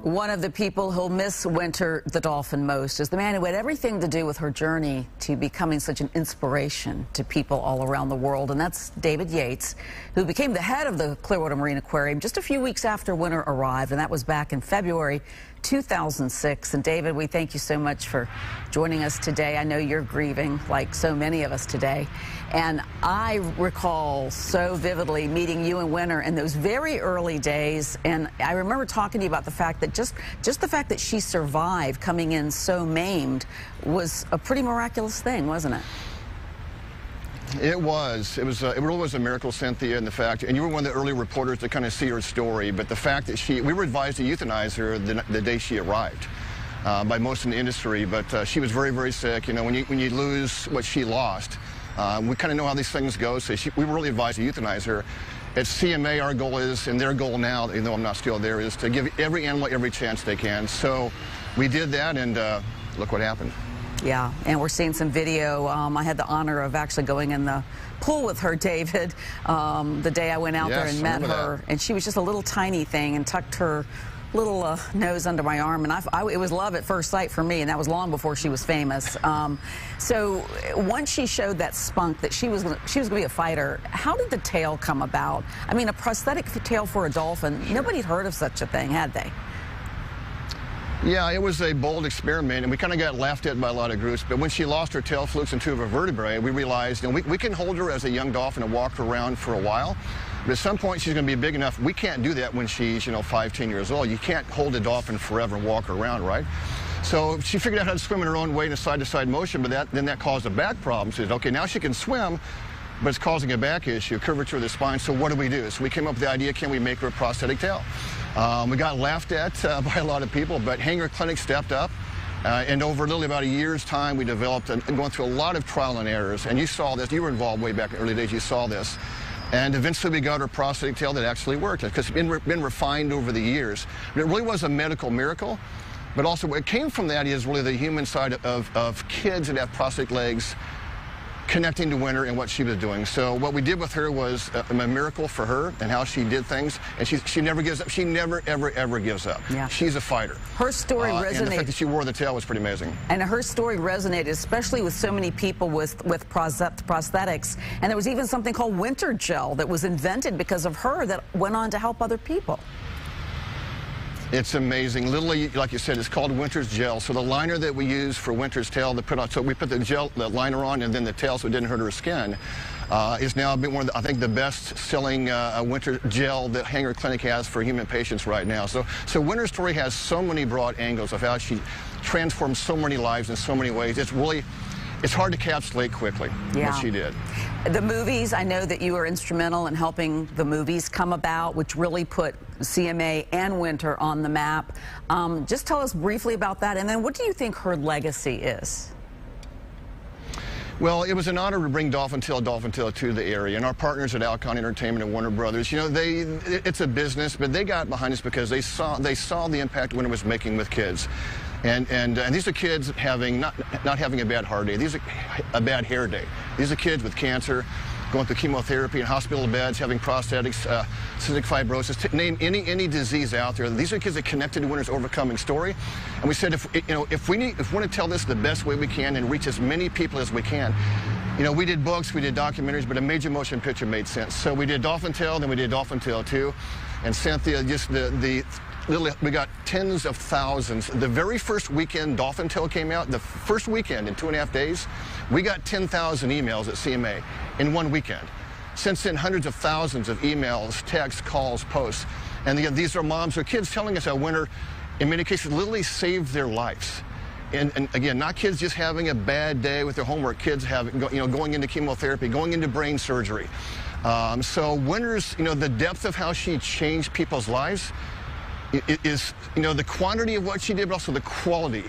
One of the people who'll miss Winter the dolphin most is the man who had everything to do with her journey to becoming such an inspiration to people all around the world, and that's David Yates, who became the head of the Clearwater Marine Aquarium just a few weeks after Winter arrived, and that was back in February 2006. And David, we thank you so much for joining us today. I know you're grieving like so many of us today, and I recall so vividly meeting you and Winter in those very early days, and I remember talking to you about the fact that just the fact that she survived coming in so maimed was a pretty miraculous thing, wasn't it? It was. It really was a miracle, Cynthia, and the fact, and you were one of the early reporters to kind of see her story, but the fact that we were advised to euthanize her the day she arrived by most in the industry, but she was very, very sick. You know, when you lose what she lost, we kind of know how these things go, so we were really advised to euthanize her. At CMA, our goal is, and their goal now, even though I'm not still there, is to give every animal every chance they can. So we did that, and look what happened. Yeah, and we're seeing some video. I had the honor of actually going in the pool with her, David, the day I went out there and met her. And she was just a little tiny thing and tucked her little nose under my arm. And it was love at first sight for me, and that was long before she was famous. So once she showed that spunk that she was going to be a fighter, how did the tail come about? I mean, a prosthetic tail for a dolphin, nobody'd heard of such a thing, had they? Yeah, it was a bold experiment, and we kind of got laughed at by a lot of groups. But when she lost her tail flukes and two of her vertebrae, we realized, you know, we can hold her as a young dolphin and walk her around for a while. But at some point, she's going to be big enough. We can't do that when she's, you know, 5, 10 years old. You can't hold a dolphin forever and walk her around, right? So she figured out how to swim in her own way in a side-to-side motion, but then that caused a back problem. She said, okay, now she can swim, but it's causing a back issue, curvature of the spine. So what do? So we came up with the idea, can we make her a prosthetic tail? We got laughed at by a lot of people, but Hanger Clinic stepped up, and over literally about a year's time, we developed and going through a lot of trial and errors. And you saw this. You were involved way back in the early days. You saw this. And eventually we got her prosthetic tail that actually worked, because it's been refined over the years. But it really was a medical miracle. But also what came from that is really the human side of kids that have prosthetic legs connecting to Winter and what she was doing. So what we did with her was a miracle for her and how she did things, and she never gives up. She never, ever, ever gives up. Yeah. She's a fighter. Her story resonated. And the fact that she wore the tail was pretty amazing. And her story resonated, especially with so many people with prosthetics. And there was even something called Winter Gel that was invented because of her that went on to help other people. It's amazing. Literally, like you said, it's called Winter's Gel. So the liner that we use for Winter's tail to put on, so we put the liner on and then the tail so it didn't hurt her skin, is now been one of the, I think, the best-selling winter gel that Hanger Clinic has for human patients right now. So Winter's story has so many broad angles of how she transformed so many lives in so many ways. It's hard to encapsulate quickly what she did. The movies, I know that you were instrumental in helping the movies come about, which really put CMA and Winter on the map. Just tell us briefly about that, and then what do you think her legacy is? Well, it was an honor to bring Dolphin Tale to the area, and our partners at Alcon Entertainment and Warner Brothers, you know, it's a business, but they got behind us because they saw the impact Winter was making with kids. And these are kids having not having a bad heart day. These are a bad hair day. These are kids with cancer, going through chemotherapy in hospital beds, having prosthetics, cystic fibrosis. Name any disease out there. These are kids that connected to Winter's overcoming story. And we said, if we want to tell this the best way we can and reach as many people as we can, you know, we did books, we did documentaries, but a major motion picture made sense. So we did Dolphin Tale, then we did Dolphin Tale 2, and Cynthia, just literally, we got tens of thousands. The very first weekend Dolphin Tale came out, the first weekend in 2.5 days, we got 10,000 emails at CMA in one weekend. Since then, hundreds of thousands of emails, texts, calls, posts. And again, these are moms or kids telling us how Winter, in many cases, literally saved their lives. And again, not kids just having a bad day with their homework, kids going into chemotherapy, going into brain surgery. So Winter's, the depth of how she changed people's lives is, the quantity of what she did, but also the quality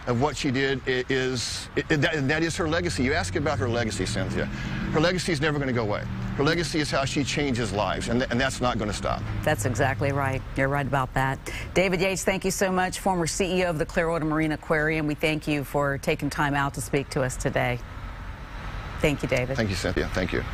of what she did that is her legacy. You ask about her legacy, Cynthia. Her legacy is never going to go away. Her legacy is how she changes lives, and that's not going to stop. That's exactly right. You're right about that. David Yates, thank you so much, former CEO of the Clearwater Marine Aquarium. We thank you for taking time out to speak to us today. Thank you, David. Thank you, Cynthia. Thank you.